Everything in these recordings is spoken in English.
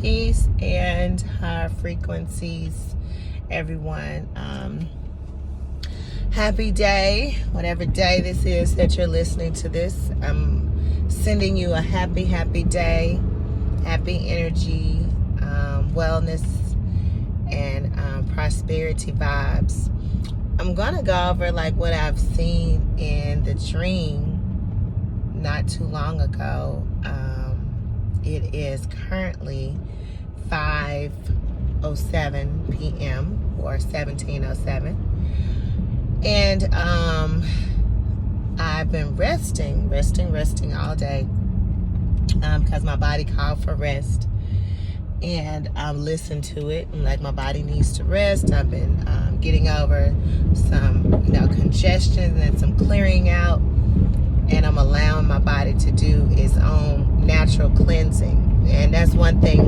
Peace and high frequencies, everyone. Happy day, whatever day this is that you're listening to this. I'm sending you a happy day, happy energy, wellness, and prosperity vibes. I'm gonna go over like what I've seen in the dream not too long ago. It is currently 5:07 p.m. or 17:07, and I've been resting all day because my body called for rest, and I've listened to it, and like my body needs to rest. I've been getting over some congestion and some clearing out, and I'm allowing my body to do its own natural cleansing. And that's one thing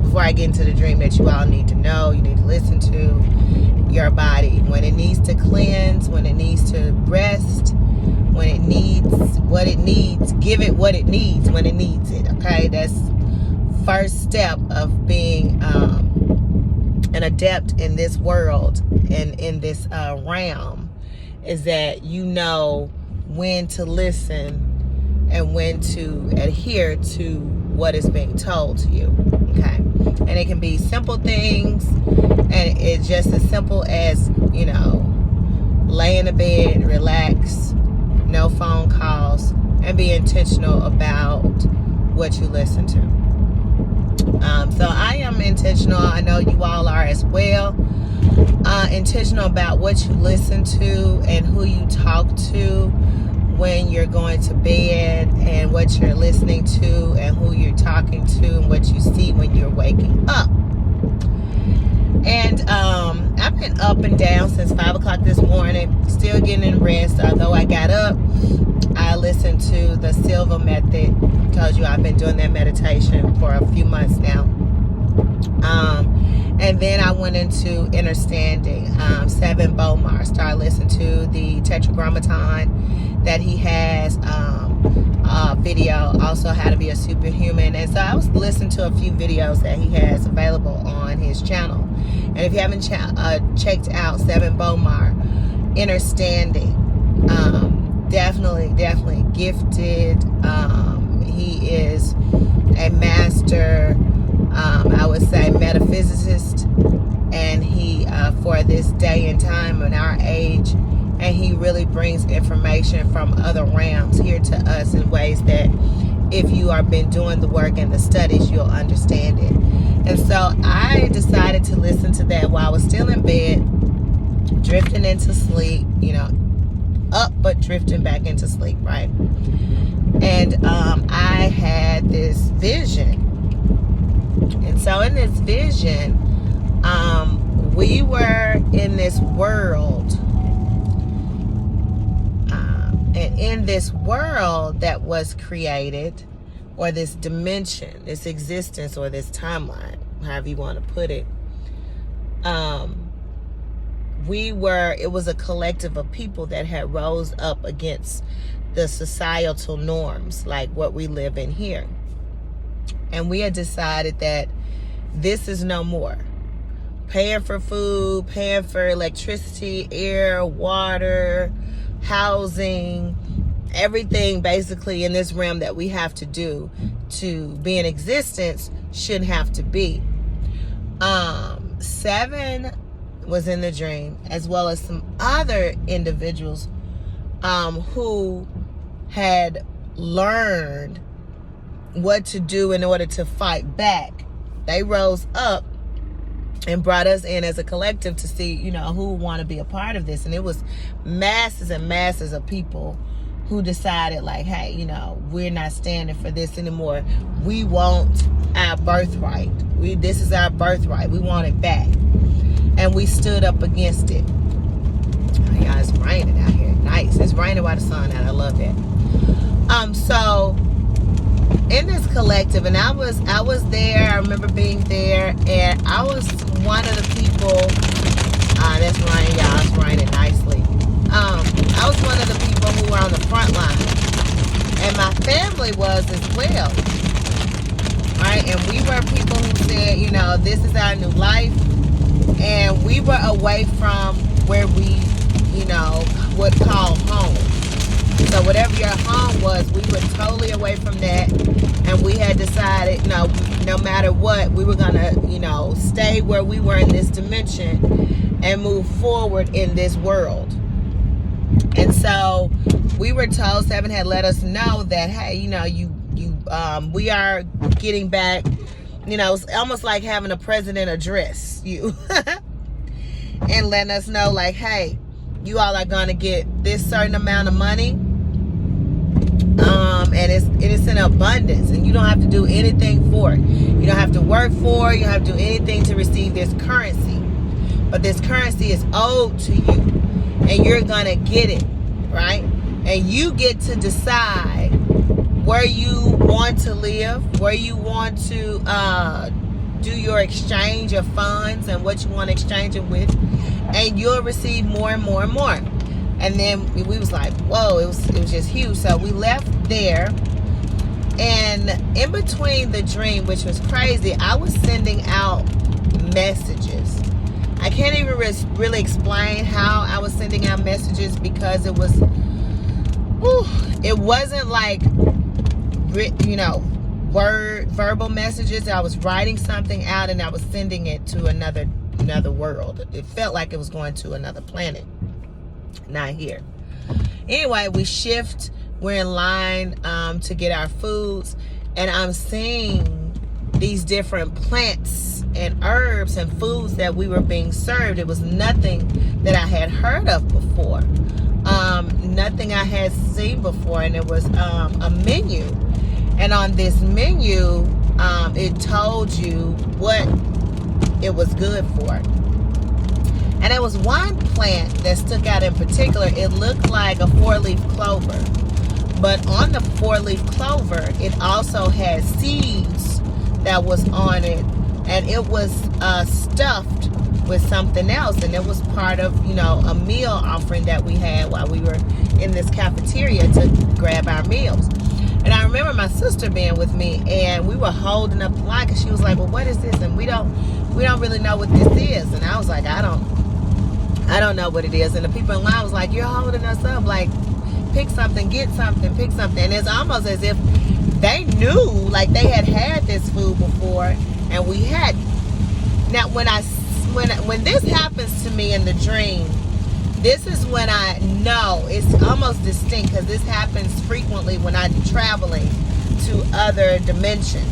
before I get into the dream that you all need to know. You need to listen to your body when it needs to cleanse, when it needs to rest, when it needs what it needs. Give it what it needs when it needs it. Okay, that's first step of being an adept in this world and in this realm, is that you know when to listen and when to adhere to what is being told to you. Okay, and it can be simple things, and it's just as simple as lay in the bed, relax, no phone calls, and be intentional about what you listen to. So I am intentional. I know you all are as well. Intentional about what you listen to and who you talk to when you're going to bed, and what you're listening to and who you're talking to, and what you see when you're waking up. And I've been up and down since 5 o'clock this morning, still getting in rest. Although I got up, I listened to the Silva method. Told you I've been doing that meditation for a few months now. And then I went into Understanding, Seven Bomar. Started listening to the Tetragrammaton that he has, video, also How to Be a Superhuman. And so I was listening to a few videos that he has available on his channel. And if you haven't checked out Seven Bomar, Understanding, definitely gifted. He is a master, I would say, metaphysicist, and he for this day and time in our age, and he really brings information from other realms here to us in ways that if you are been doing the work and the studies, you'll understand it. And so I decided to listen to that while I was still in bed, drifting into sleep, up but drifting back into sleep, right? And I had this vision. And so in this vision, we were in this world, and in this world that was created, or this dimension, this existence, or this timeline, however you want to put it, it was a collective of people that had rose up against the societal norms, like what we live in here. And we had decided that this is no more. Paying for food, paying for electricity, air, water, housing, everything basically in this realm that we have to do to be in existence shouldn't have to be. Seven was in the dream, as well as some other individuals who had learned what to do in order to fight back. They rose up and brought us in as a collective to see, who want to be a part of this. And it was masses and masses of people who decided, like, hey, we're not standing for this anymore. We want our birthright. This is our birthright. We want it back. And we stood up against it. Oh, y'all, it's raining out here. Nice. It's raining by the sun out. I love that. So in this collective, and I was there. I remember being there, and I was one of the people. That's rain, y'all. It's raining nicely. I was one of the people who were on the front line, and my family was as well, right? And we were people who this is our new life. And we were away from where we, would call home. So whatever your home was, we were totally away from that. And we had decided, no matter what, we were going to, stay where we were in this dimension and move forward in this world. And so we were told, Seven had let us know that, hey, we are getting back, it's almost like having a president address you and letting us know, like, hey, you all are going to get this certain amount of money. And it's in abundance, and you don't have to do anything for it. You don't have to work for it. You don't have to do anything to receive this currency. But this currency is owed to you, and you're going to get it, right? And you get to decide where you want to live, where you want to do your exchange of funds and what you want to exchange it with, and you'll receive more and more and more. And then we was like, whoa, it was just huge. So we left there, and in between the dream, which was crazy, I was sending out messages. I can't even really explain how I was sending out messages, because it wasn't like, verbal messages. I was writing something out and I was sending it to another world. It felt like it was going to another planet. Not here. Anyway, we shift. We're in line to get our foods, and I'm seeing these different plants and herbs and foods that we were being served. It was nothing that I had heard of before, nothing I had seen before, and it was a menu. And on this menu, it told you what it was good for. And there was one plant that stuck out in particular. It looked like a 4-leaf clover. But on the 4-leaf clover, it also had seeds that was on it. And it was stuffed with something else. And it was part of, a meal offering that we had while we were in this cafeteria to grab our meals. And I remember my sister being with me, and we were holding up the line, because she was like, well, what is this? And we don't really know what this is. And I was like, I don't know what it is. And the people in line was like, you're holding us up, like, pick something, get something, pick something. And it's almost as if they knew, like, they had this food before and we hadn't. Now when this happens to me in the dream, this is when I know it's almost distinct, because this happens frequently when I'm traveling to other dimensions.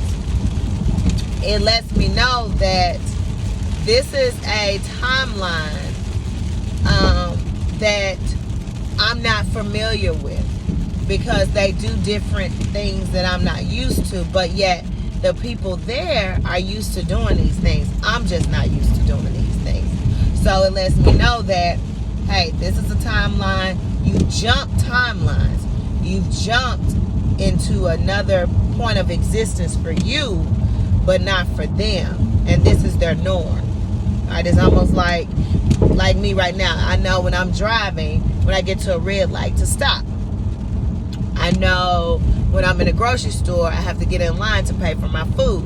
It lets me know that this is a timeline that I'm not familiar with, because they do different things that I'm not used to, but yet the people there are used to doing these things. I'm just not used to doing these things. So it lets me know that, hey, this is a timeline. You jumped timelines. You've jumped into another point of existence for you, but not for them. And this is their norm. All right, it's almost like me right now. I know when I'm driving, when I get to a red light, to stop. I know when I'm in a grocery store, I have to get in line to pay for my food.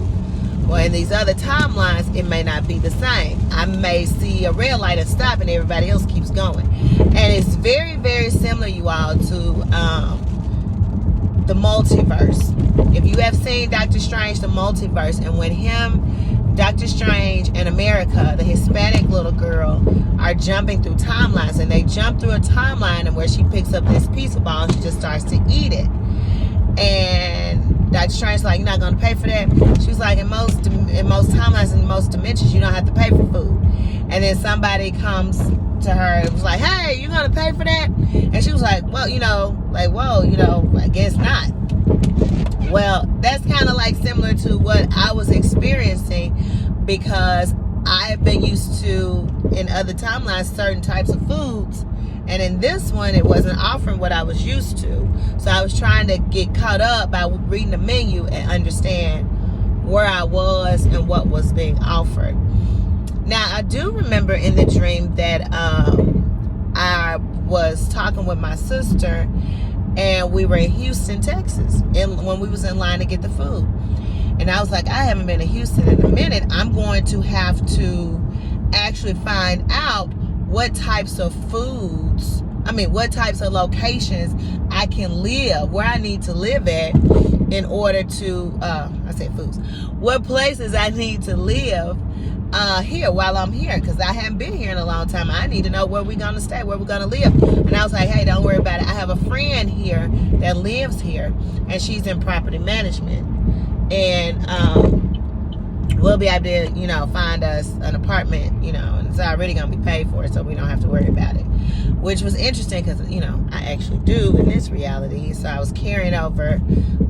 Well, in these other timelines, it may not be the same. I may see a red light and stop, and everybody else keeps going. And it's very, very similar, you all, to the multiverse. If you have seen Doctor Strange, the multiverse, and when Doctor Strange and America, the Hispanic little girl, are jumping through timelines, and they jump through a timeline and where she picks up this pizza ball and she just starts to eat it. And Dr. Strange's like, you're not going to pay for that? She was like, in most timelines, in most dimensions, you don't have to pay for food. And then somebody comes to her and was like, hey, you going to pay for that? And she was like, well, I guess not. Well, that's kind of like similar to what I was experiencing, because I've been used to, in other timelines, certain types of foods. And in this one, it wasn't offering what I was used to. So I was trying to get caught up by reading the menu and understand where I was and what was being offered. Now, I do remember in the dream that I was talking with my sister, and we were in Houston, Texas, when we was in line to get the food. And I was like, I haven't been to Houston in a minute. I'm going to have to actually find out what types of what types of locations I can live, where I need to live at in order to, I said foods, what places I need to live here while I'm here, because I haven't been here in a long time. I need to know where we're going to stay, where we're going to live. And I was like, hey, don't worry about it. I have a friend here that lives here, and she's in property management. And we'll be able to, find us an apartment, and it's already going to be paid for, so we don't have to worry about it. Which was interesting because, I actually do in this reality. So I was carrying over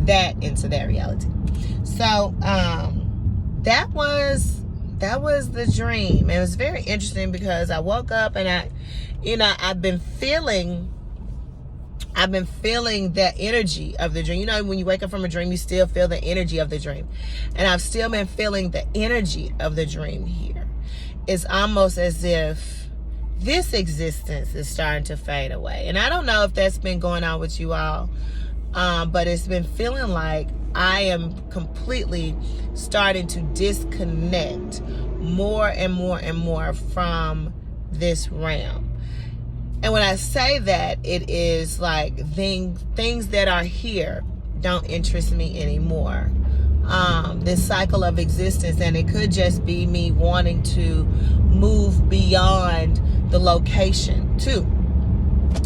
that into that reality. So that was the dream. It was very interesting because I woke up and I've been feeling that energy of the dream. When you wake up from a dream, you still feel the energy of the dream. And I've still been feeling the energy of the dream here. It's almost as if this existence is starting to fade away. And I don't know if that's been going on with you all, but it's been feeling like I am completely starting to disconnect more and more and more from this realm. And when I say that, it is like things that are here don't interest me anymore. This cycle of existence, and it could just be me wanting to move beyond the location too,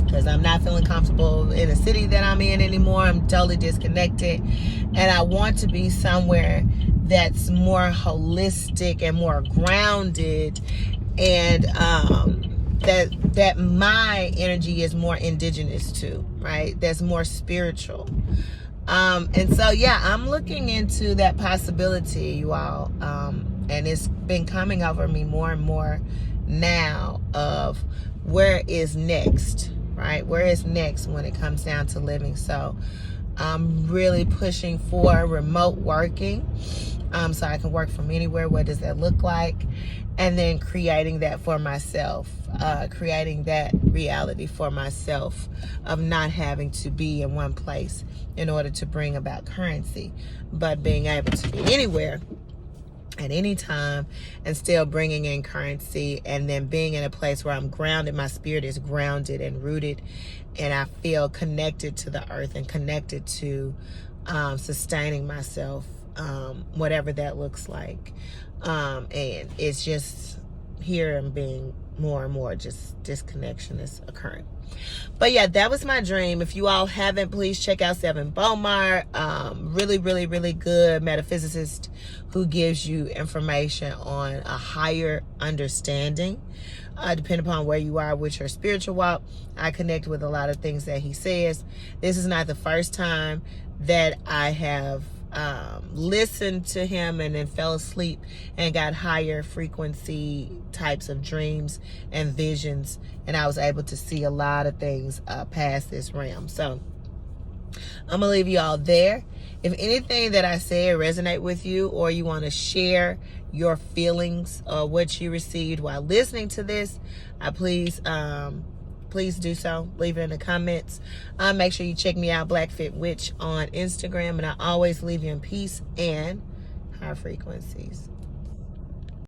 because I'm not feeling comfortable in the city that I'm in anymore. I'm totally disconnected, and I want to be somewhere that's more holistic and more grounded, and that my energy is more indigenous to, right? That's more spiritual. And so, yeah, I'm looking into that possibility, you all. And it's been coming over me more and more now of where is next, right? Where is next when it comes down to living? So I'm really pushing for remote working, so I can work from anywhere. What does that look like? And then creating that for myself, creating that reality for myself of not having to be in one place in order to bring about currency, but being able to be anywhere at any time and still bringing in currency, and then being in a place where I'm grounded. My spirit is grounded and rooted, and I feel connected to the earth and connected to sustaining myself, whatever that looks like. And it's just here and being more and more just disconnection is occurring. But yeah, that was my dream. If you all haven't, please check out Seven Bomar. Really, really, really good metaphysicist who gives you information on a higher understanding, depending upon where you are with your spiritual walk. I connect with a lot of things that he says. This is not the first time that I have listened to him and then fell asleep and got higher frequency types of dreams and visions, and I was able to see a lot of things past this realm. So I'm gonna leave you all there. If anything that I said resonate with you, or you want to share your feelings or what you received while listening to this, please do so. Leave it in the comments. Make sure you check me out, Blackfit Witch, on Instagram. And I always leave you in peace and high frequencies.